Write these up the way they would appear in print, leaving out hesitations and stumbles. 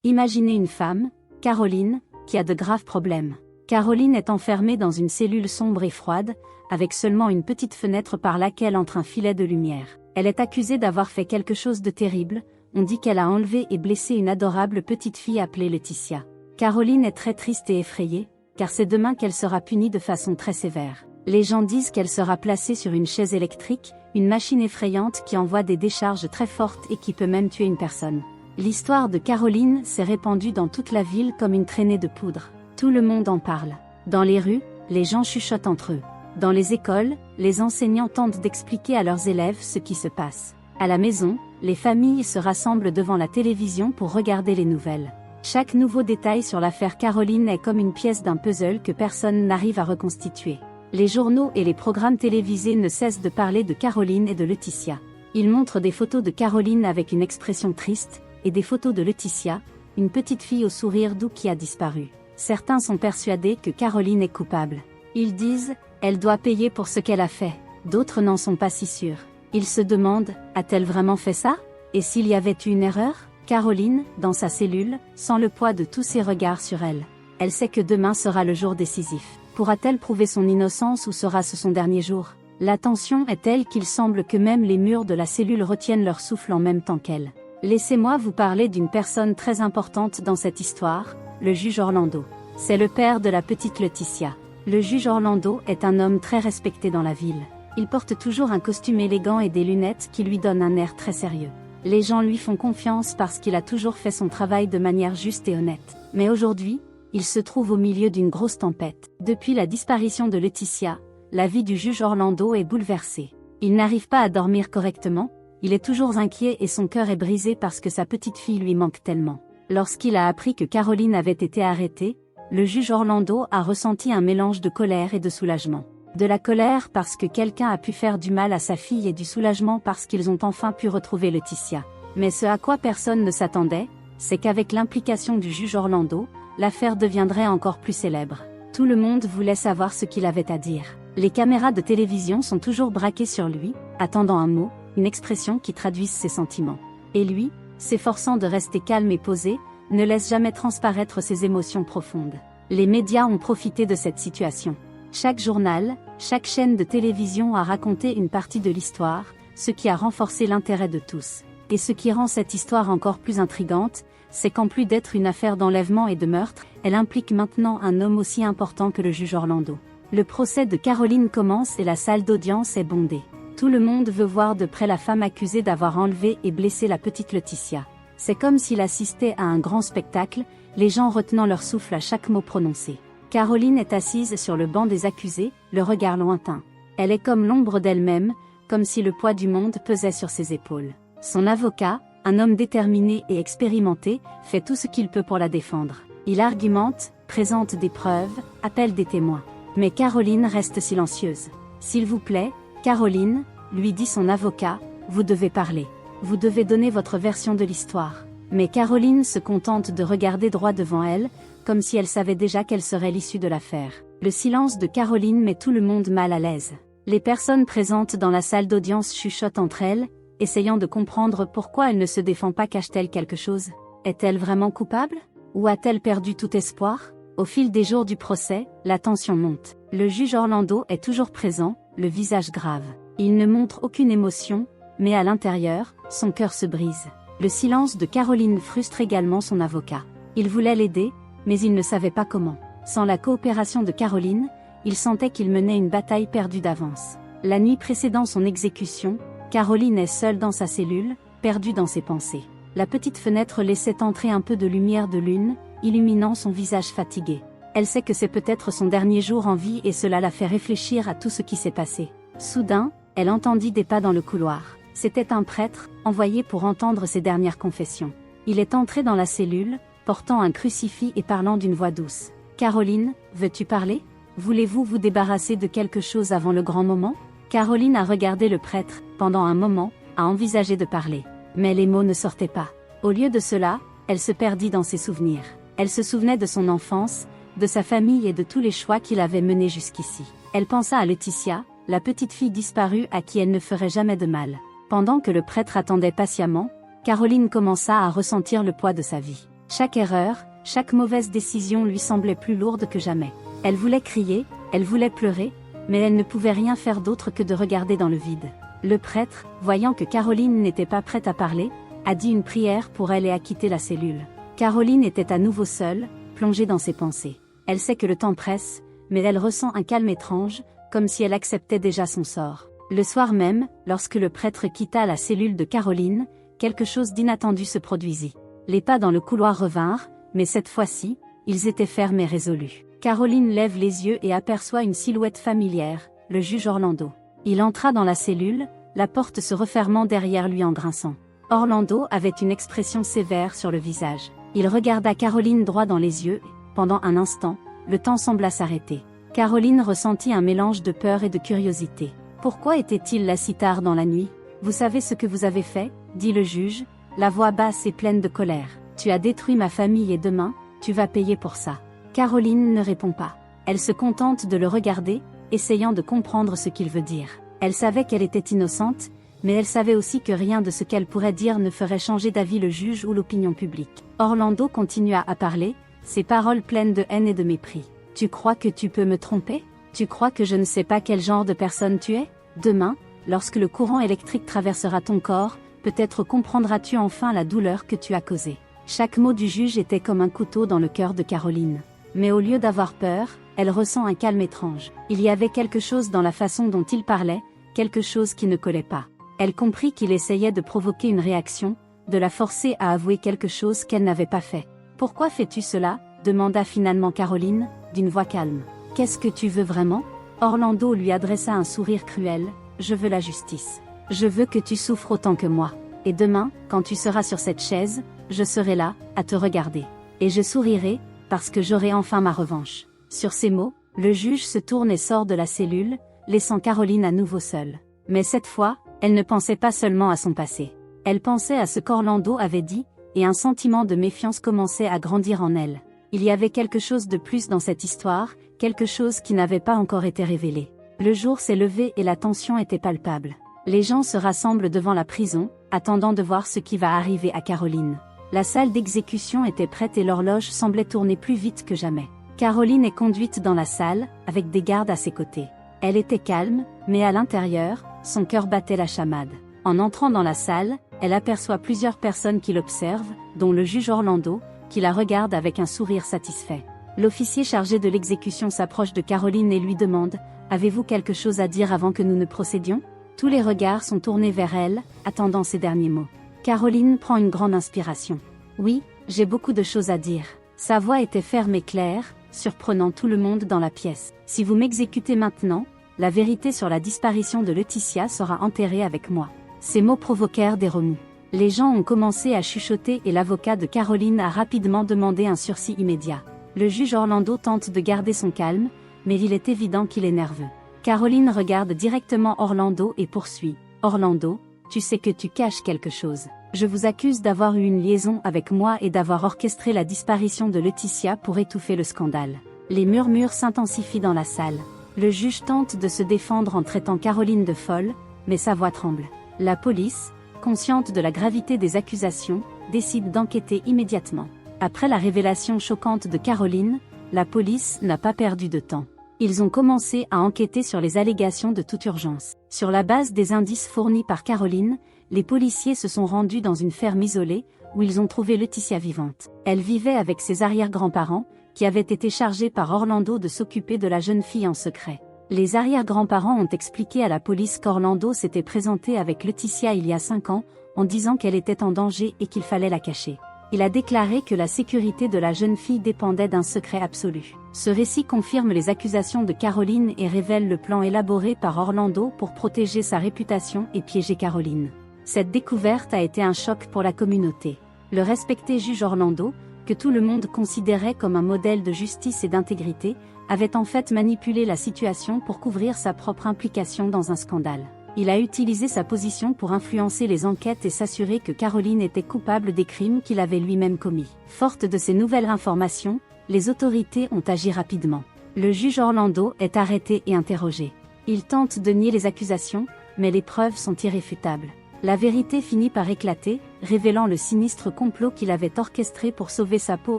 Imaginez une femme, Caroline, qui a de graves problèmes. Caroline est enfermée dans une cellule sombre et froide, avec seulement une petite fenêtre par laquelle entre un filet de lumière. Elle est accusée d'avoir fait quelque chose de terrible, on dit qu'elle a enlevé et blessé une adorable petite fille appelée Laetitia. Caroline est très triste et effrayée, car c'est demain qu'elle sera punie de façon très sévère. Les gens disent qu'elle sera placée sur une chaise électrique, une machine effrayante qui envoie des décharges très fortes et qui peut même tuer une personne. L'histoire de Caroline s'est répandue dans toute la ville comme une traînée de poudre. Tout le monde en parle. Dans les rues, les gens chuchotent entre eux. Dans les écoles, les enseignants tentent d'expliquer à leurs élèves ce qui se passe. À la maison, les familles se rassemblent devant la télévision pour regarder les nouvelles. Chaque nouveau détail sur l'affaire Caroline est comme une pièce d'un puzzle que personne n'arrive à reconstituer. Les journaux et les programmes télévisés ne cessent de parler de Caroline et de Laetitia. Ils montrent des photos de Caroline avec une expression triste, et des photos de Laetitia, une petite fille au sourire doux qui a disparu. Certains sont persuadés que Caroline est coupable. Ils disent, elle doit payer pour ce qu'elle a fait. D'autres n'en sont pas si sûrs. Ils se demandent, a-t-elle vraiment fait ça? Et s'il y avait eu une erreur? Caroline, dans sa cellule, sent le poids de tous ces regards sur elle. Elle sait que demain sera le jour décisif. Pourra-t-elle prouver son innocence ou sera-ce son dernier jour? La tension est telle qu'il semble que même les murs de la cellule retiennent leur souffle en même temps qu'elle. Laissez-moi vous parler d'une personne très importante dans cette histoire, le juge Orlando. C'est le père de la petite Laetitia. Le juge Orlando est un homme très respecté dans la ville. Il porte toujours un costume élégant et des lunettes qui lui donnent un air très sérieux. Les gens lui font confiance parce qu'il a toujours fait son travail de manière juste et honnête. Mais aujourd'hui, il se trouve au milieu d'une grosse tempête. Depuis la disparition de Laetitia, la vie du juge Orlando est bouleversée. Il n'arrive pas à dormir correctement, il est toujours inquiet et son cœur est brisé parce que sa petite fille lui manque tellement. Lorsqu'il a appris que Caroline avait été arrêtée, le juge Orlando a ressenti un mélange de colère et de soulagement. De la colère parce que quelqu'un a pu faire du mal à sa fille et du soulagement parce qu'ils ont enfin pu retrouver Laetitia. Mais ce à quoi personne ne s'attendait, c'est qu'avec l'implication du juge Orlando, l'affaire deviendrait encore plus célèbre. Tout le monde voulait savoir ce qu'il avait à dire. Les caméras de télévision sont toujours braquées sur lui, attendant un mot, une expression qui traduise ses sentiments. Et lui, s'efforçant de rester calme et posé, ne laisse jamais transparaître ses émotions profondes. Les médias ont profité de cette situation. Chaque journal, chaque chaîne de télévision a raconté une partie de l'histoire, ce qui a renforcé l'intérêt de tous. Et ce qui rend cette histoire encore plus intrigante, c'est qu'en plus d'être une affaire d'enlèvement et de meurtre, elle implique maintenant un homme aussi important que le juge Orlando. Le procès de Caroline commence et la salle d'audience est bondée. Tout le monde veut voir de près la femme accusée d'avoir enlevé et blessé la petite Laetitia. C'est comme s'il assistait à un grand spectacle, les gens retenant leur souffle à chaque mot prononcé. Caroline est assise sur le banc des accusés, le regard lointain. Elle est comme l'ombre d'elle-même, comme si le poids du monde pesait sur ses épaules. Son avocat, un homme déterminé et expérimenté, fait tout ce qu'il peut pour la défendre. Il argumente, présente des preuves, appelle des témoins. Mais Caroline reste silencieuse. S'il vous plaît, Caroline, lui dit son avocat, vous devez parler. Vous devez donner votre version de l'histoire. Mais Caroline se contente de regarder droit devant elle, comme si elle savait déjà quelle serait l'issue de l'affaire. Le silence de Caroline met tout le monde mal à l'aise. Les personnes présentes dans la salle d'audience chuchotent entre elles, essayant de comprendre pourquoi elle ne se défend pas. Cache-t-elle quelque chose? Est-elle vraiment coupable? Ou a-t-elle perdu tout espoir? Au fil des jours du procès, la tension monte. Le juge Orlando est toujours présent, le visage grave. Il ne montre aucune émotion, mais à l'intérieur, son cœur se brise. Le silence de Caroline frustre également son avocat. Il voulait l'aider, mais il ne savait pas comment. Sans la coopération de Caroline, il sentait qu'il menait une bataille perdue d'avance. La nuit précédant son exécution, Caroline est seule dans sa cellule, perdue dans ses pensées. La petite fenêtre laissait entrer un peu de lumière de lune, illuminant son visage fatigué. Elle sait que c'est peut-être son dernier jour en vie et cela la fait réfléchir à tout ce qui s'est passé. Soudain, elle entendit des pas dans le couloir. C'était un prêtre, envoyé pour entendre ses dernières confessions. Il est entré dans la cellule, portant un crucifix et parlant d'une voix douce. « Caroline, veux-tu parler? Voulez-vous vous débarrasser de quelque chose avant le grand moment ?» Caroline a regardé le prêtre, pendant un moment, a envisagé de parler. Mais les mots ne sortaient pas. Au lieu de cela, elle se perdit dans ses souvenirs. Elle se souvenait de son enfance, de sa famille et de tous les choix qu'il avait menés jusqu'ici. Elle pensa à Laetitia, la petite fille disparue à qui elle ne ferait jamais de mal. Pendant que le prêtre attendait patiemment, Caroline commença à ressentir le poids de sa vie. Chaque erreur, chaque mauvaise décision lui semblait plus lourde que jamais. Elle voulait crier, elle voulait pleurer, mais elle ne pouvait rien faire d'autre que de regarder dans le vide. Le prêtre, voyant que Caroline n'était pas prête à parler, a dit une prière pour elle et a quitté la cellule. Caroline était à nouveau seule, plongée dans ses pensées. Elle sait que le temps presse, mais elle ressent un calme étrange, comme si elle acceptait déjà son sort. Le soir même, lorsque le prêtre quitta la cellule de Caroline, quelque chose d'inattendu se produisit. Les pas dans le couloir revinrent, mais cette fois-ci, ils étaient fermes et résolus. Caroline lève les yeux et aperçoit une silhouette familière, le juge Orlando. Il entra dans la cellule, la porte se refermant derrière lui en grinçant. Orlando avait une expression sévère sur le visage. Il regarda Caroline droit dans les yeux, et, pendant un instant, le temps sembla s'arrêter. Caroline ressentit un mélange de peur et de curiosité. Pourquoi était-il là si tard dans la nuit? Vous savez ce que vous avez fait, dit le juge, la voix basse et pleine de colère. Tu as détruit ma famille et demain, tu vas payer pour ça. Caroline ne répond pas. Elle se contente de le regarder, essayant de comprendre ce qu'il veut dire. Elle savait qu'elle était innocente, mais elle savait aussi que rien de ce qu'elle pourrait dire ne ferait changer d'avis le juge ou l'opinion publique. Orlando continua à parler, ses paroles pleines de haine et de mépris. Tu crois que tu peux me tromper? Tu crois que je ne sais pas quel genre de personne tu es? Demain, lorsque le courant électrique traversera ton corps, peut-être comprendras-tu enfin la douleur que tu as causée. Chaque mot du juge était comme un couteau dans le cœur de Caroline. Mais au lieu d'avoir peur, elle ressent un calme étrange. Il y avait quelque chose dans la façon dont il parlait, quelque chose qui ne collait pas. Elle comprit qu'il essayait de provoquer une réaction, de la forcer à avouer quelque chose qu'elle n'avait pas fait. « Pourquoi fais-tu cela ?» demanda finalement Caroline, d'une voix calme. « Qu'est-ce que tu veux vraiment ?» Orlando lui adressa un sourire cruel. « Je veux la justice. Je veux que tu souffres autant que moi. Et demain, quand tu seras sur cette chaise, je serai là, à te regarder. Et je sourirai, parce que j'aurai enfin ma revanche. » Sur ces mots, le juge se tourne et sort de la cellule, laissant Caroline à nouveau seule. Mais cette fois, elle ne pensait pas seulement à son passé. Elle pensait à ce qu'Orlando avait dit, et un sentiment de méfiance commençait à grandir en elle. Il y avait quelque chose de plus dans cette histoire, quelque chose qui n'avait pas encore été révélé. Le jour s'est levé et la tension était palpable. Les gens se rassemblent devant la prison, attendant de voir ce qui va arriver à Caroline. La salle d'exécution était prête et l'horloge semblait tourner plus vite que jamais. Caroline est conduite dans la salle, avec des gardes à ses côtés. Elle était calme, mais à l'intérieur, son cœur battait la chamade. En entrant dans la salle, elle aperçoit plusieurs personnes qui l'observent, dont le juge Orlando, qui la regarde avec un sourire satisfait. L'officier chargé de l'exécution s'approche de Caroline et lui demande « Avez-vous quelque chose à dire avant que nous ne procédions ?» Tous les regards sont tournés vers elle, attendant ses derniers mots. Caroline prend une grande inspiration. « Oui, j'ai beaucoup de choses à dire. » Sa voix était ferme et claire, surprenant tout le monde dans la pièce. « Si vous m'exécutez maintenant, la vérité sur la disparition de Laetitia sera enterrée avec moi. » Ces mots provoquèrent des remous. Les gens ont commencé à chuchoter et l'avocat de Caroline a rapidement demandé un sursis immédiat. Le juge Orlando tente de garder son calme, mais il est évident qu'il est nerveux. Caroline regarde directement Orlando et poursuit. « Orlando, tu sais que tu caches quelque chose. Je vous accuse d'avoir eu une liaison avec moi et d'avoir orchestré la disparition de Laetitia pour étouffer le scandale. » Les murmures s'intensifient dans la salle. Le juge tente de se défendre en traitant Caroline de folle, mais sa voix tremble. La police, consciente de la gravité des accusations, décide d'enquêter immédiatement. Après la révélation choquante de Caroline, la police n'a pas perdu de temps. Ils ont commencé à enquêter sur les allégations de toute urgence. Sur la base des indices fournis par Caroline, les policiers se sont rendus dans une ferme isolée, où ils ont trouvé Laetitia vivante. Elle vivait avec ses arrière-grands-parents, qui avaient été chargés par Orlando de s'occuper de la jeune fille en secret. Les arrière-grands-parents ont expliqué à la police qu'Orlando s'était présenté avec Laetitia il y a 5 ans, en disant qu'elle était en danger et qu'il fallait la cacher. Il a déclaré que la sécurité de la jeune fille dépendait d'un secret absolu. Ce récit confirme les accusations de Caroline et révèle le plan élaboré par Orlando pour protéger sa réputation et piéger Caroline. Cette découverte a été un choc pour la communauté. Le respecté juge Orlando, que tout le monde considérait comme un modèle de justice et d'intégrité, avait en fait manipulé la situation pour couvrir sa propre implication dans un scandale. Il a utilisé sa position pour influencer les enquêtes et s'assurer que Caroline était coupable des crimes qu'il avait lui-même commis. Forte de ces nouvelles informations, les autorités ont agi rapidement. Le juge Orlando est arrêté et interrogé. Il tente de nier les accusations, mais les preuves sont irréfutables. La vérité finit par éclater, révélant le sinistre complot qu'il avait orchestré pour sauver sa peau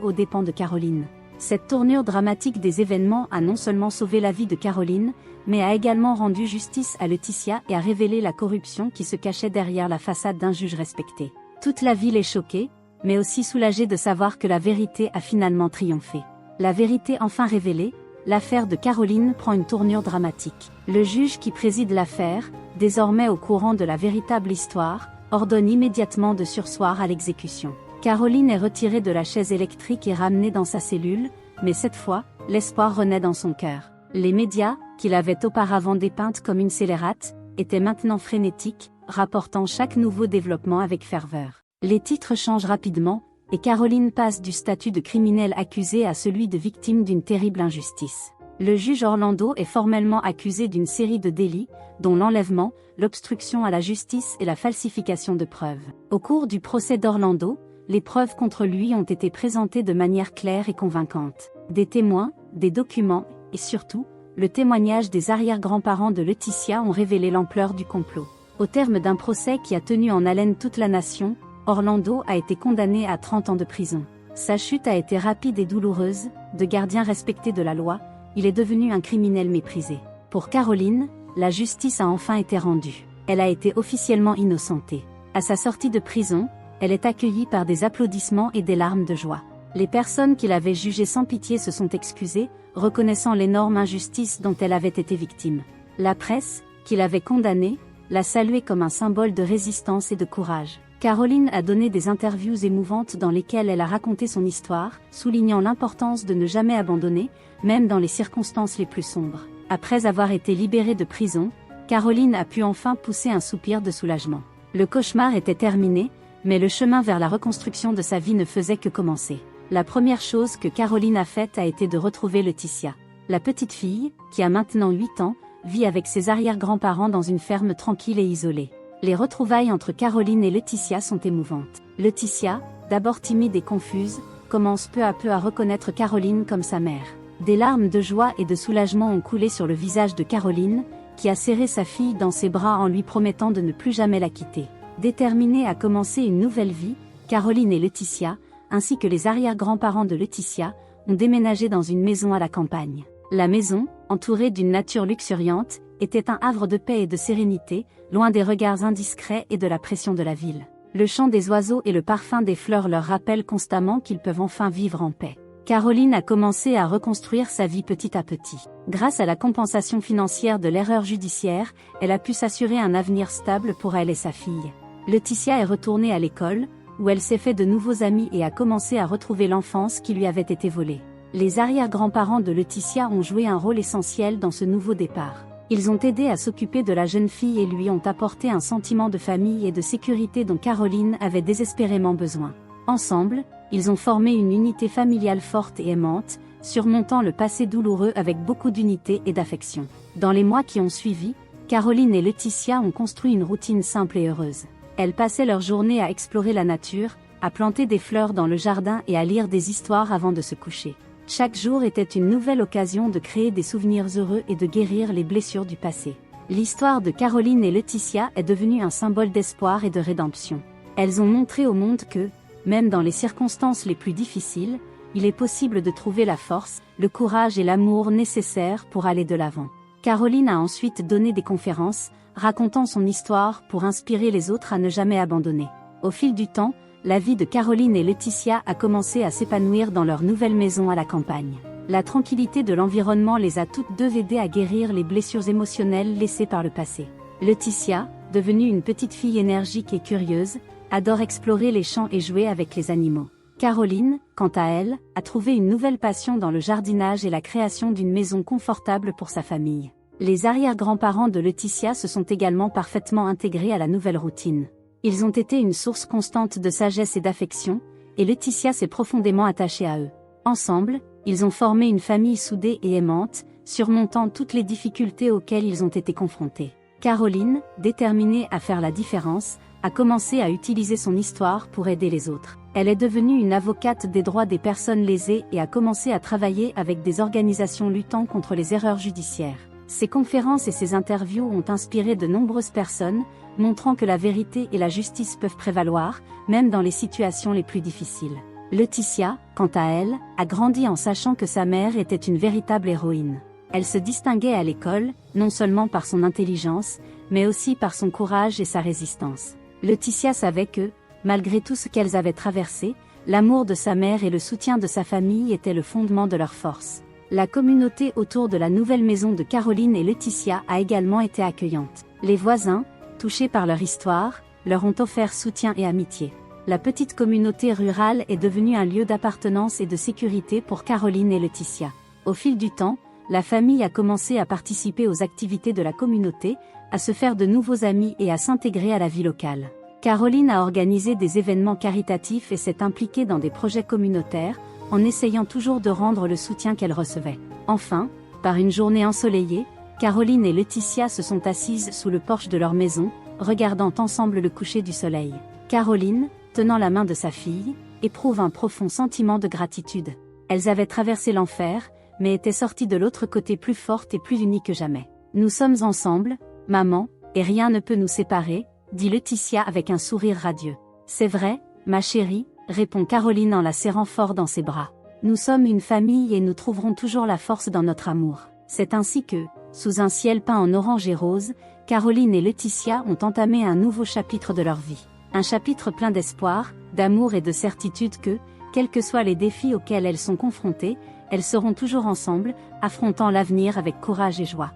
aux dépens de Caroline. Cette tournure dramatique des événements a non seulement sauvé la vie de Caroline, mais a également rendu justice à Laetitia et a révélé la corruption qui se cachait derrière la façade d'un juge respecté. Toute la ville est choquée, mais aussi soulagée de savoir que la vérité a finalement triomphé. La vérité enfin révélée, l'affaire de Caroline prend une tournure dramatique. Le juge qui préside l'affaire, désormais au courant de la véritable histoire, ordonne immédiatement de surseoir à l'exécution. Caroline est retirée de la chaise électrique et ramenée dans sa cellule, mais cette fois, l'espoir renaît dans son cœur. Les médias, qui l'avaient auparavant dépeinte comme une scélérate, étaient maintenant frénétiques, rapportant chaque nouveau développement avec ferveur. Les titres changent rapidement, et Caroline passe du statut de criminelle accusée à celui de victime d'une terrible injustice. Le juge Orlando est formellement accusé d'une série de délits, dont l'enlèvement, l'obstruction à la justice et la falsification de preuves. Au cours du procès d'Orlando, les preuves contre lui ont été présentées de manière claire et convaincante. Des témoins, des documents, et surtout, le témoignage des arrière-grands-parents de Laetitia ont révélé l'ampleur du complot. Au terme d'un procès qui a tenu en haleine toute la nation, Orlando a été condamné à 30 ans de prison. Sa chute a été rapide et douloureuse, de gardien respecté de la loi, il est devenu un criminel méprisé. Pour Caroline, la justice a enfin été rendue. Elle a été officiellement innocentée. À sa sortie de prison, elle est accueillie par des applaudissements et des larmes de joie. Les personnes qui l'avaient jugée sans pitié se sont excusées, reconnaissant l'énorme injustice dont elle avait été victime. La presse, qui l'avait condamnée, l'a saluée comme un symbole de résistance et de courage. Caroline a donné des interviews émouvantes dans lesquelles elle a raconté son histoire, soulignant l'importance de ne jamais abandonner, même dans les circonstances les plus sombres. Après avoir été libérée de prison, Caroline a pu enfin pousser un soupir de soulagement. Le cauchemar était terminé, mais le chemin vers la reconstruction de sa vie ne faisait que commencer. La première chose que Caroline a faite a été de retrouver Laetitia. La petite fille, qui a maintenant 8 ans, vit avec ses arrière-grands-parents dans une ferme tranquille et isolée. Les retrouvailles entre Caroline et Laetitia sont émouvantes. Laetitia, d'abord timide et confuse, commence peu à peu à reconnaître Caroline comme sa mère. Des larmes de joie et de soulagement ont coulé sur le visage de Caroline, qui a serré sa fille dans ses bras en lui promettant de ne plus jamais la quitter. Déterminée à commencer une nouvelle vie, Caroline et Laetitia, ainsi que les arrière-grands-parents de Laetitia, ont déménagé dans une maison à la campagne. La maison, entourée d'une nature luxuriante, était un havre de paix et de sérénité, loin des regards indiscrets et de la pression de la ville. Le chant des oiseaux et le parfum des fleurs leur rappellent constamment qu'ils peuvent enfin vivre en paix. Caroline a commencé à reconstruire sa vie petit à petit. Grâce à la compensation financière de l'erreur judiciaire, elle a pu s'assurer un avenir stable pour elle et sa fille. Laetitia est retournée à l'école, où elle s'est fait de nouveaux amis et a commencé à retrouver l'enfance qui lui avait été volée. Les arrière-grands-parents de Laetitia ont joué un rôle essentiel dans ce nouveau départ. Ils ont aidé à s'occuper de la jeune fille et lui ont apporté un sentiment de famille et de sécurité dont Caroline avait désespérément besoin. Ensemble, ils ont formé une unité familiale forte et aimante, surmontant le passé douloureux avec beaucoup d'unité et d'affection. Dans les mois qui ont suivi, Caroline et Laetitia ont construit une routine simple et heureuse. Elles passaient leur journée à explorer la nature, à planter des fleurs dans le jardin et à lire des histoires avant de se coucher. Chaque jour était une nouvelle occasion de créer des souvenirs heureux et de guérir les blessures du passé. L'histoire de Caroline et Laetitia est devenue un symbole d'espoir et de rédemption. Elles ont montré au monde que, même dans les circonstances les plus difficiles, il est possible de trouver la force, le courage et l'amour nécessaires pour aller de l'avant. Caroline a ensuite donné des conférences, racontant son histoire pour inspirer les autres à ne jamais abandonner. Au fil du temps, la vie de Caroline et Laetitia a commencé à s'épanouir dans leur nouvelle maison à la campagne. La tranquillité de l'environnement les a toutes deux aidées à guérir les blessures émotionnelles laissées par le passé. Laetitia, devenue une petite fille énergique et curieuse, adore explorer les champs et jouer avec les animaux. Caroline, quant à elle, a trouvé une nouvelle passion dans le jardinage et la création d'une maison confortable pour sa famille. Les arrière-grands-parents de Laetitia se sont également parfaitement intégrés à la nouvelle routine. Ils ont été une source constante de sagesse et d'affection, et Laetitia s'est profondément attachée à eux. Ensemble, ils ont formé une famille soudée et aimante, surmontant toutes les difficultés auxquelles ils ont été confrontés. Caroline, déterminée à faire la différence, a commencé à utiliser son histoire pour aider les autres. Elle est devenue une avocate des droits des personnes lésées et a commencé à travailler avec des organisations luttant contre les erreurs judiciaires. Ses conférences et ses interviews ont inspiré de nombreuses personnes, montrant que la vérité et la justice peuvent prévaloir, même dans les situations les plus difficiles. Laetitia, quant à elle, a grandi en sachant que sa mère était une véritable héroïne. Elle se distinguait à l'école, non seulement par son intelligence, mais aussi par son courage et sa résistance. Laetitia savait que, malgré tout ce qu'elles avaient traversé, l'amour de sa mère et le soutien de sa famille étaient le fondement de leur force. La communauté autour de la nouvelle maison de Caroline et Laetitia a également été accueillante. Les voisins, touchés par leur histoire, leur ont offert soutien et amitié. La petite communauté rurale est devenue un lieu d'appartenance et de sécurité pour Caroline et Laetitia. Au fil du temps, la famille a commencé à participer aux activités de la communauté, à se faire de nouveaux amis et à s'intégrer à la vie locale. Caroline a organisé des événements caritatifs et s'est impliquée dans des projets communautaires, en essayant toujours de rendre le soutien qu'elle recevait. Enfin, par une journée ensoleillée, Caroline et Laetitia se sont assises sous le porche de leur maison, regardant ensemble le coucher du soleil. Caroline, tenant la main de sa fille, éprouve un profond sentiment de gratitude. Elles avaient traversé l'enfer, mais étaient sorties de l'autre côté plus fortes et plus unies que jamais. Nous sommes ensemble, maman, et rien ne peut nous séparer, dit Laetitia avec un sourire radieux. C'est vrai, ma chérie, répond Caroline en la serrant fort dans ses bras. Nous sommes une famille et nous trouverons toujours la force dans notre amour. C'est ainsi que, sous un ciel peint en orange et rose, Caroline et Laetitia ont entamé un nouveau chapitre de leur vie. Un chapitre plein d'espoir, d'amour et de certitude que, quels que soient les défis auxquels elles sont confrontées, elles seront toujours ensemble, affrontant l'avenir avec courage et joie.